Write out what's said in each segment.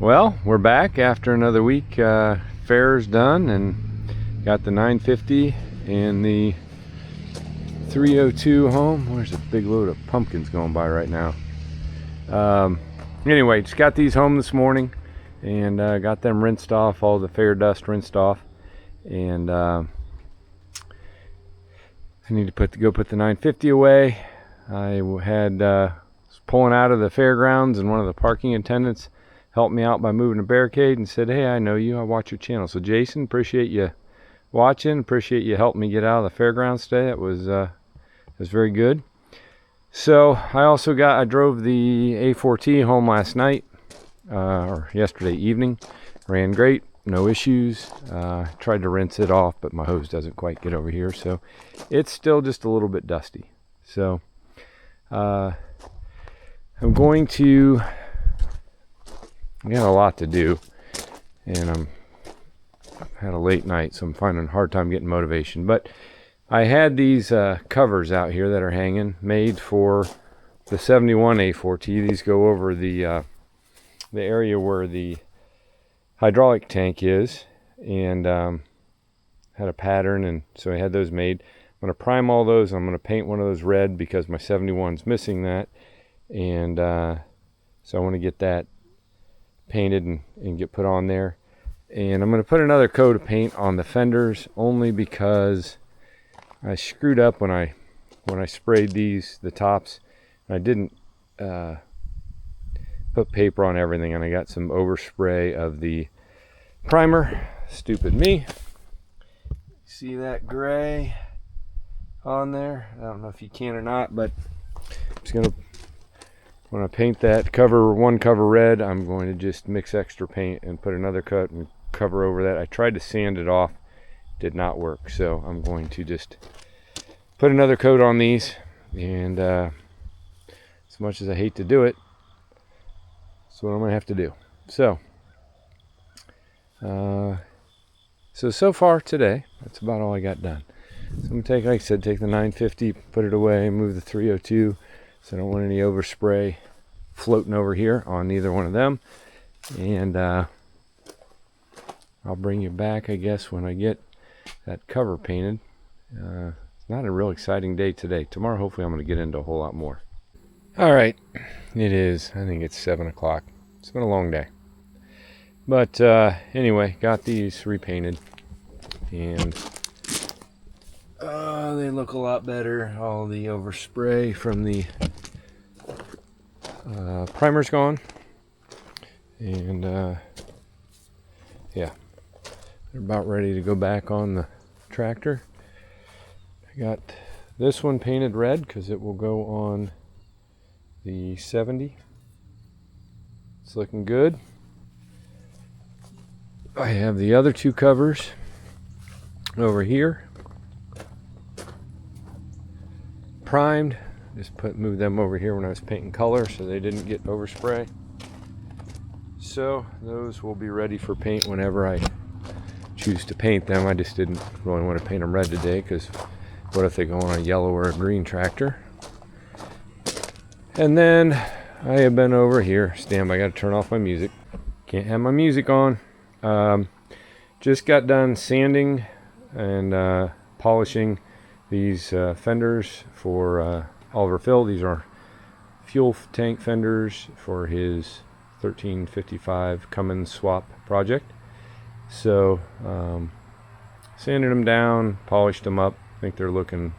Well, we're back after another week. Fair's done and got the 950 and the 302 home. There's a big load of pumpkins going by right now. Anyway, just got these home this morning and got them rinsed off, all the fair dust rinsed off, and I need to go put the 950 away. I was pulling out of the fairgrounds, and one of the parking attendants helped me out by moving a barricade and said, "Hey, I know you, I watch your channel." So Jason, appreciate you watching, appreciate you helping me get out of the fairgrounds today. It was very good. So I drove the A4T home last night, or yesterday evening. Ran great, no issues. Tried to rinse it off, but my hose doesn't quite get over here, so it's still just a little bit dusty. So I'm going to, I got a lot to do, and I've had a late night, so I'm finding a hard time getting motivation. But I had these covers out here that are hanging, made for the 71 A4T. These go over the area where the hydraulic tank is, and had a pattern, and so I had those made. I'm going to prime all those. I'm going to paint one of those red because my 71's missing that, and so I want to get that painted and get put on there. And I'm going to put another coat of paint on the fenders, only because I screwed up when I sprayed the tops. I didn't put paper on everything, and I got some overspray of the primer. Stupid me. See that gray on there? I don't know if you can or not, but I'm just gonna, when I paint that one cover red, I'm going to just mix extra paint and put another coat and cover over that. I tried to sand it off, did not work, so I'm going to just put another coat on these. And as much as I hate to do it, that's what I'm gonna have to do. So so far today, that's about all I got done. So I'm gonna take, like I said, take the 950, put it away, move the 302, so I don't want any overspray floating over here on either one of them. And I'll bring you back, I guess, when I get that cover painted. It's not a real exciting day today. Tomorrow, hopefully, I'm going to get into a whole lot more. All right, it is, I think it's 7 o'clock. It's been a long day. But anyway, got these repainted, and they look a lot better. All the overspray from the primer's gone, and yeah, they're about ready to go back on the tractor. I got this one painted red because it will go on the 70. It's looking good. I have the other two covers over here primed. Just moved them over here when I was painting color so they didn't get overspray. So those will be ready for paint whenever I choose to paint them. I just didn't really want to paint them red today, because what if they go on a yellow or a green tractor? And then I have been over here. Stand by, I got to turn off my music. Can't have my music on. Just got done sanding and polishing these fenders for Oliver Phil. These are fuel tank fenders for his 1355 Cummins swap project. So sanded them down, polished them up. I think they're looking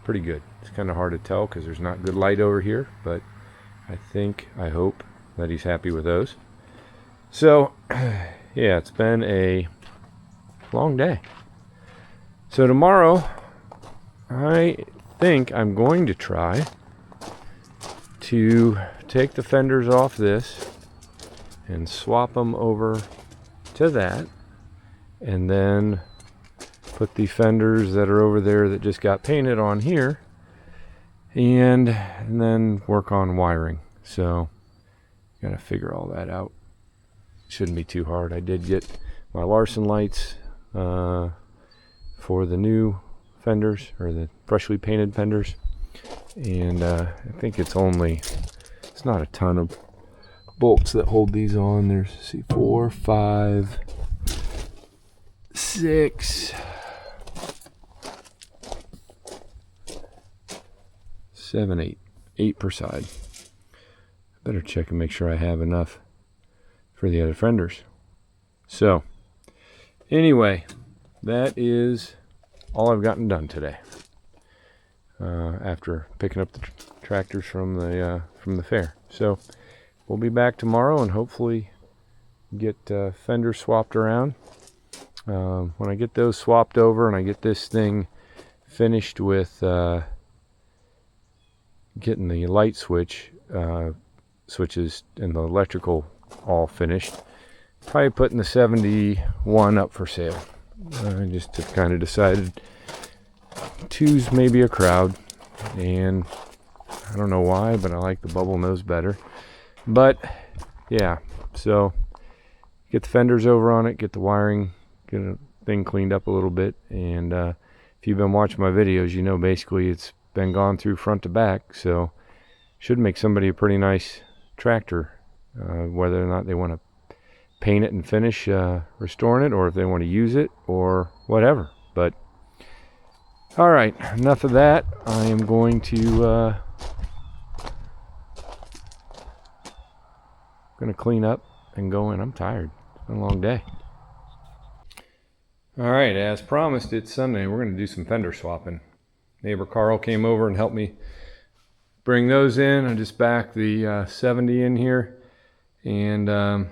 pretty good. It's kind of hard to tell because there's not good light over here, but I hope that he's happy with those. So yeah, it's been a long day. So tomorrow, I think I'm going to try to take the fenders off this and swap them over to that, and then put the fenders that are over there that just got painted on here, and then work on wiring. So gotta figure all that out. Shouldn't be too hard. I did get my Larson lights for the new fenders, or the freshly painted fenders, and I think it's not a ton of bolts that hold these on. There's, see, 4, 5, 6, 7, 8. 8 per side. Better check and make sure I have enough for the other fenders. So, anyway, that is all I've gotten done today. After picking up the tractors from the fair. So, we'll be back tomorrow and hopefully get fenders swapped around. When I get those swapped over and I get this thing finished with getting the light switches and the electrical all finished, probably putting the 71 up for sale. I just have kind of decided 2's maybe a crowd, and I don't know why, but I like the bubble nose better. But yeah, so get the fenders over on it, get the wiring, get a thing cleaned up a little bit, and if you've been watching my videos, you know basically it's been gone through front to back, so should make somebody a pretty nice tractor, whether or not they want to paint it and finish restoring it, or if they want to use it or whatever. But all right, enough of that. I am going to clean up and go in. I'm tired. It's been a long day. All right, as promised, it's Sunday. We're going to do some fender swapping. Neighbor Carl came over and helped me bring those in. I just backed the 70 in here, and we're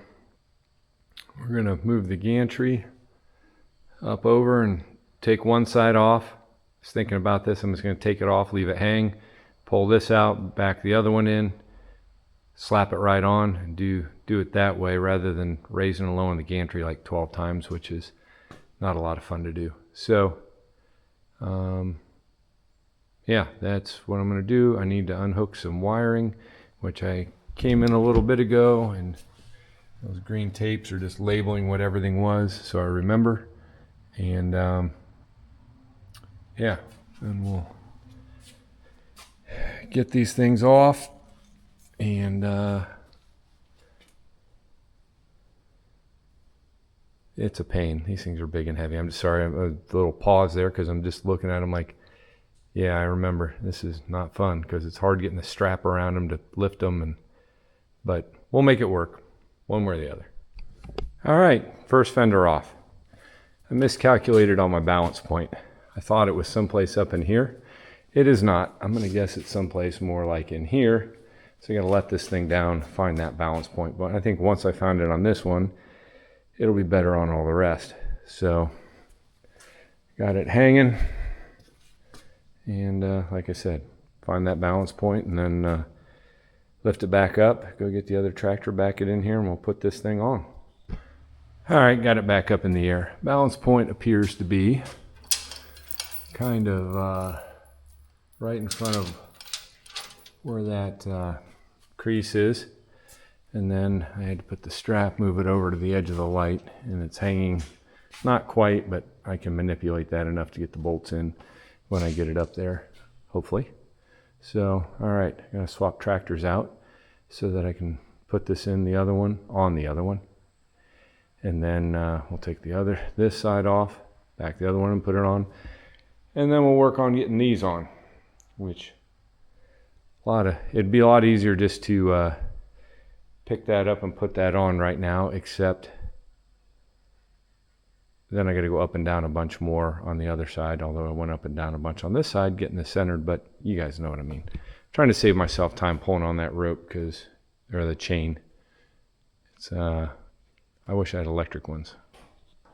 going to move the gantry up over and take one side off. I was thinking about this. I'm just going to take it off, leave it hang, pull this out, back the other one in, slap it right on, and do it that way rather than raising and lowering the gantry like 12 times, which is not a lot of fun to do. So yeah, that's what I'm going to do. I need to unhook some wiring, which I came in a little bit ago, and those green tapes are just labeling what everything was, so I remember. And yeah, then we'll get these things off, and it's a pain. These things are big and heavy. I'm just sorry, a little pause there because I'm just looking at them like, yeah, I remember. This is not fun because it's hard getting the strap around them to lift them, but we'll make it work one way or the other. All right, first fender off. I miscalculated on my balance point. I thought it was someplace up in here. It is not. I'm going to guess it's someplace more like in here. So I got to let this thing down, find that balance point. But I think once I found it on this one, it'll be better on all the rest. So got it hanging, and like I said, find that balance point and then lift it back up, go get the other tractor, back it in here, and we'll put this thing on. All right, got it back up in the air. Balance point appears to be kind of right in front of where that crease is. And then I had to put the strap, move it over to the edge of the light, and it's hanging, not quite, but I can manipulate that enough to get the bolts in when I get it up there, hopefully. So, all right, I'm gonna swap tractors out so that I can put this in the other one, on the other one. And then we'll take this side off, back the other one and put it on. And then we'll work on getting these on, which it'd be a lot easier just to pick that up and put that on right now, except then I got to go up and down a bunch more on the other side, although I went up and down a bunch on this side getting this centered, but you guys know what I mean. I'm trying to save myself time pulling on that rope or the chain. It's I wish I had electric ones.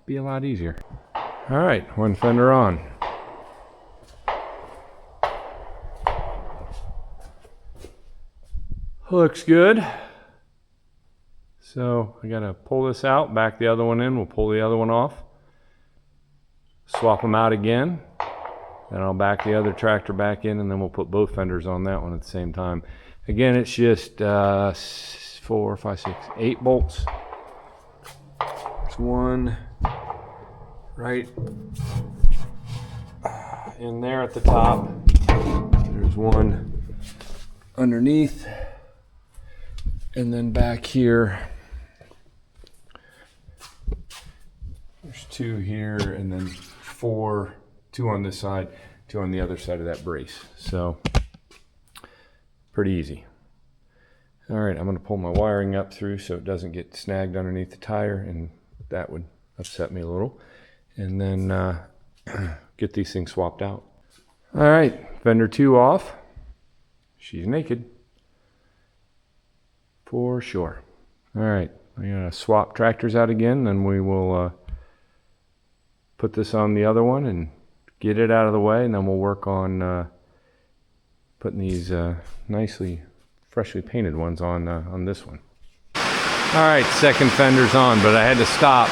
Be a lot easier. All right, one fender on. Looks good. So I gotta pull this out, back the other one in, we'll pull the other one off, swap them out again, and I'll back the other tractor back in, and then we'll put both fenders on that one at the same time. Again, it's just 4, 5, 6, 8 bolts. There's one right in there at the top. There's one underneath. And then back here, there's 2 here, and then 4, 2 on this side, 2 on the other side of that brace. So pretty easy. All right, I'm going to pull my wiring up through so it doesn't get snagged underneath the tire, and that would upset me a little. And then get these things swapped out. All right, Fender 2 off. She's naked. For sure. All right, I'm going to swap tractors out again, then we will put this on the other one and get it out of the way, and then we'll work on putting these nicely freshly painted ones on this one. All right, second Fender's on, but I had to stop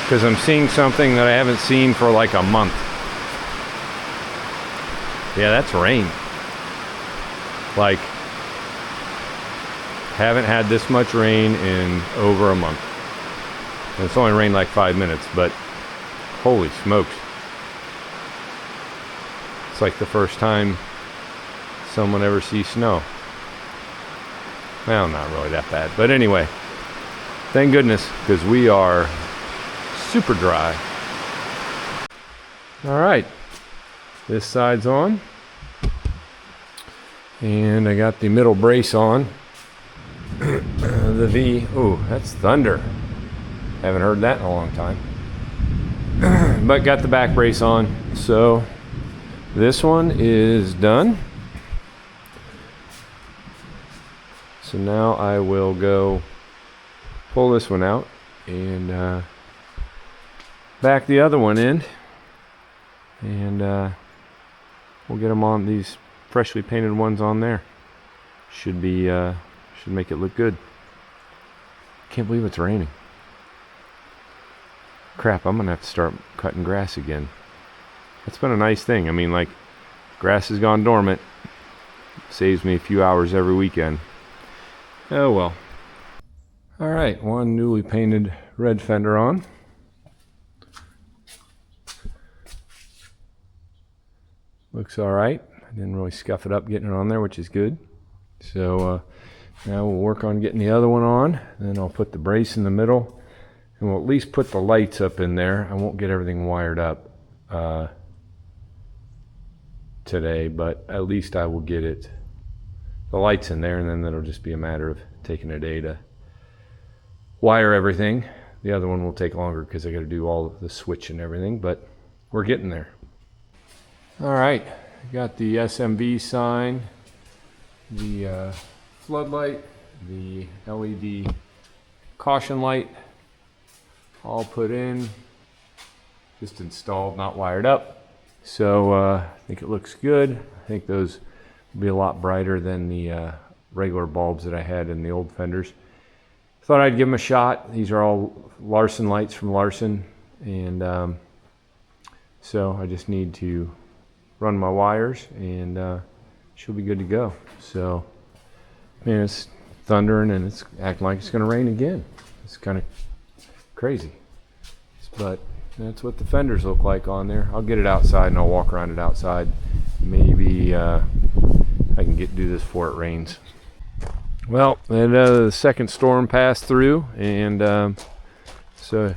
because I'm seeing something that I haven't seen for like a month. Yeah, that's rain. Like, haven't had this much rain in over a month. And it's only rained like 5 minutes, but holy smokes. It's like the first time someone ever sees snow. Well, not really that bad, but anyway, thank goodness, because we are super dry. All right, this side's on, and I got the middle brace on. The V, oh, that's thunder. Haven't heard that in a long time. But got the back brace on, so this one is done. So now I will go pull this one out and back the other one in, and we'll get them on, these freshly painted ones on there. Should be should make it look good. Can't believe it's raining. Crap, I'm gonna have to start cutting grass again. That's been a nice thing. I mean, like, grass has gone dormant. Saves me a few hours every weekend. Oh well. All right, one newly painted red Fender on. Looks all right. I didn't really scuff it up getting it on there, which is good. So now we'll work on getting the other one on. Then I'll put the brace in the middle, and we'll at least put the lights up in there. I won't get everything wired up today, but at least I will get the lights in there, and then it'll just be a matter of taking a day to wire everything. The other one will take longer because I got to do all of the switch and everything, but we're getting there. All right, got the SMV sign, the floodlight, the LED caution light all put in, just installed, not wired up. So I think it looks good. I think those will be a lot brighter than the regular bulbs that I had in the old Fenders. Thought I'd give them a shot. These are all Larson lights from Larson, and so I just need to run my wires, and she'll be good to go. So, man, it's thundering and it's acting like it's going to rain again. It's kind of crazy, but that's what the Fenders look like on there. I'll get it outside and I'll walk around it outside. Maybe I can do this before it rains. Well, and the second storm passed through, and so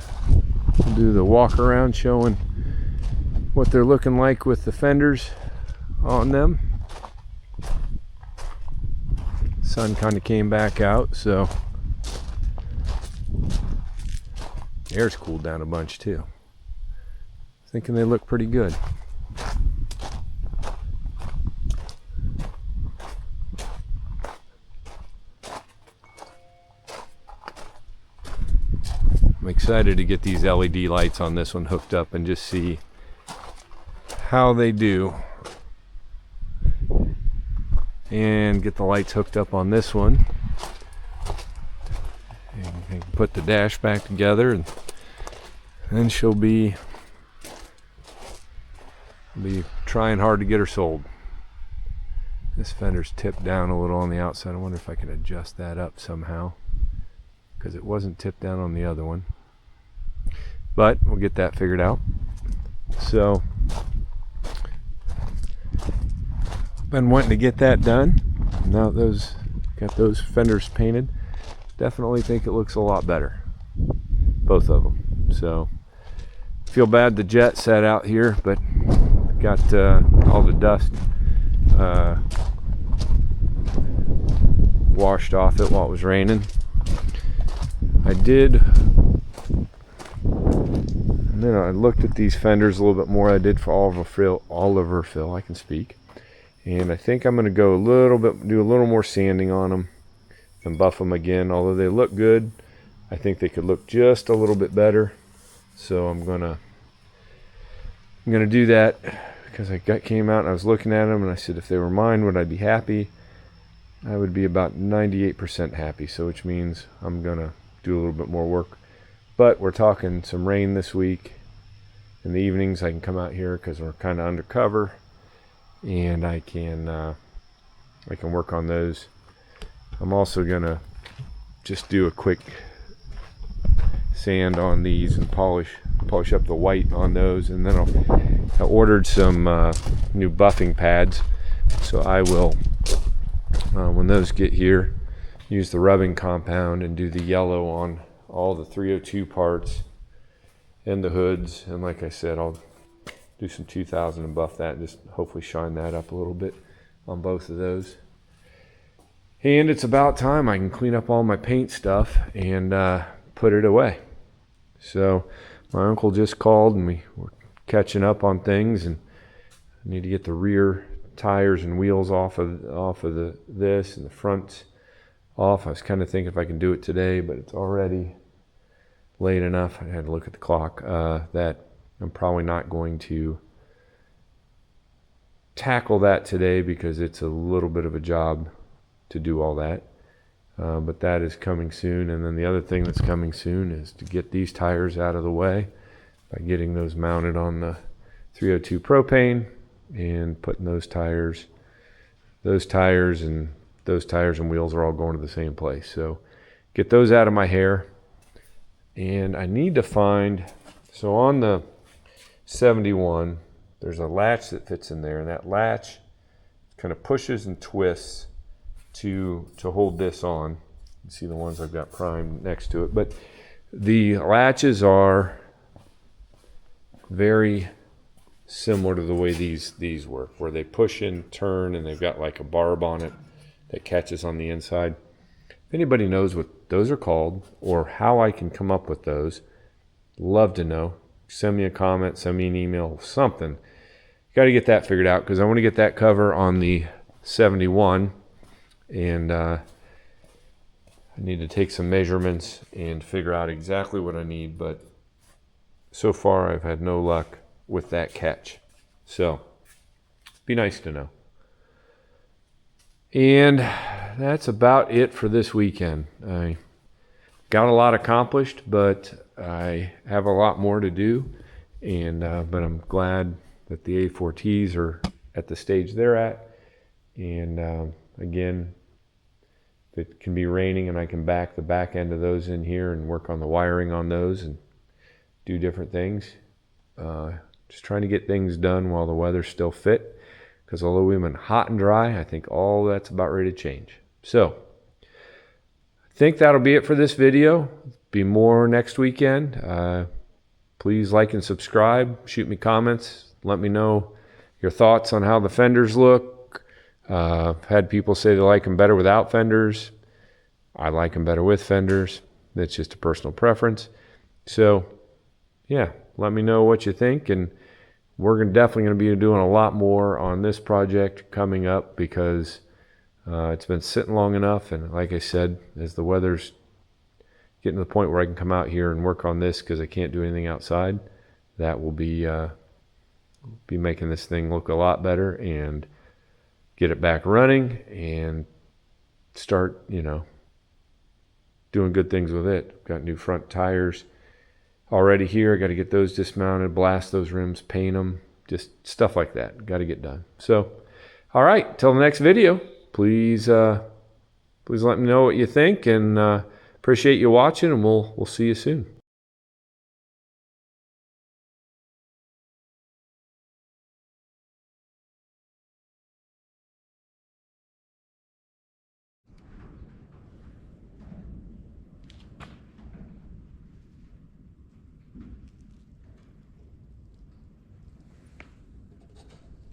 I'll do the walk around showing what they're looking like with the Fenders on them. Sun kind of came back out, so the air's cooled down a bunch too. Thinking they look pretty good. I'm excited to get these LED lights on this one hooked up and just see how they do, and get the lights hooked up on this one, and put the dash back together, and then she'll be trying hard to get her sold. This Fender's tipped down a little on the outside. I wonder if I can adjust that up somehow, because it wasn't tipped down on the other one, but we'll get that figured out. So been wanting to get that done. Now those got those fenders painted. Definitely think it looks a lot better, both of them. So feel bad the jet sat out here, but got all the dust washed off it while it was raining. I looked at these fenders a little bit more. I did for Oliver Phil, I can speak. And I think I'm going to go do a little more sanding on them and buff them again. Although they look good, I think they could look just a little bit better. So I'm gonna do that, because came out and I was looking at them and I said if they were mine, would I be happy? I would be about 98% happy. So which means I'm gonna do a little bit more work. But we're talking some rain this week. In the evenings I can come out here because we're kind of undercover, and I can work on those. I'm also gonna just do a quick sand on these and polish up the white on those, and then I ordered some new buffing pads, so I will when those get here use the rubbing compound and do the yellow on all the 302 parts and the hoods. And like I said, I'll do some 2000 and buff that, and just hopefully shine that up a little bit on both of those. And it's about time I can clean up all my paint stuff and put it away. So my uncle just called and we were catching up on things, and I need to get the rear tires and wheels off of this, and the front off. I was kind of thinking if I can do it today, but it's already late enough. I had to look at the clock that I'm probably not going to tackle that today, because it's a little bit of a job to do all that. But that is coming soon. And then the other thing that's coming soon is to get these tires out of the way by getting those mounted on the 302 propane and putting those tires and wheels are all going to the same place. So get those out of my hair. And I need to find, so on the 71, there's a latch that fits in there, and that latch kind of pushes and twists to hold this on. You see the ones I've got primed next to it, but the latches are very similar to the way these work, where they push and turn, and they've got like a barb on it that catches on the inside. If anybody knows what those are called or how I can come up with those, love to know. Send me a comment, send me an email, something. Got to get that figured out, because I want to get that cover on the 71, and I need to take some measurements and figure out exactly what I need. But so far I've had no luck with that catch, so be nice to know. And that's about it for this weekend. I got a lot accomplished, but I have a lot more to do, and but I'm glad that the A4T's are at the stage they're at. And again, if it can be raining and I can back the back end of those in here and work on the wiring on those and do different things, just trying to get things done while the weather's still fit, because although we've been hot and dry, I think all that's about ready to change. So I think that'll be it for this video. Be more next weekend. Please like and subscribe. Shoot me comments. Let me know your thoughts on how the fenders look. I've had people say they like them better without fenders. I like them better with fenders. That's just a personal preference. So yeah, let me know what you think, and we're definitely going to be doing a lot more on this project coming up, because it's been sitting long enough. And like I said, as the weather's getting to the point where I can come out here and work on this, because I can't do anything outside, that will be making this thing look a lot better and get it back running and start, doing good things with it. Got new front tires already here. I got to get those dismounted, blast those rims, paint them, just stuff like that. Got to get done. So, all right, till the next video, please let me know what you think, and appreciate you watching, and we'll see you soon.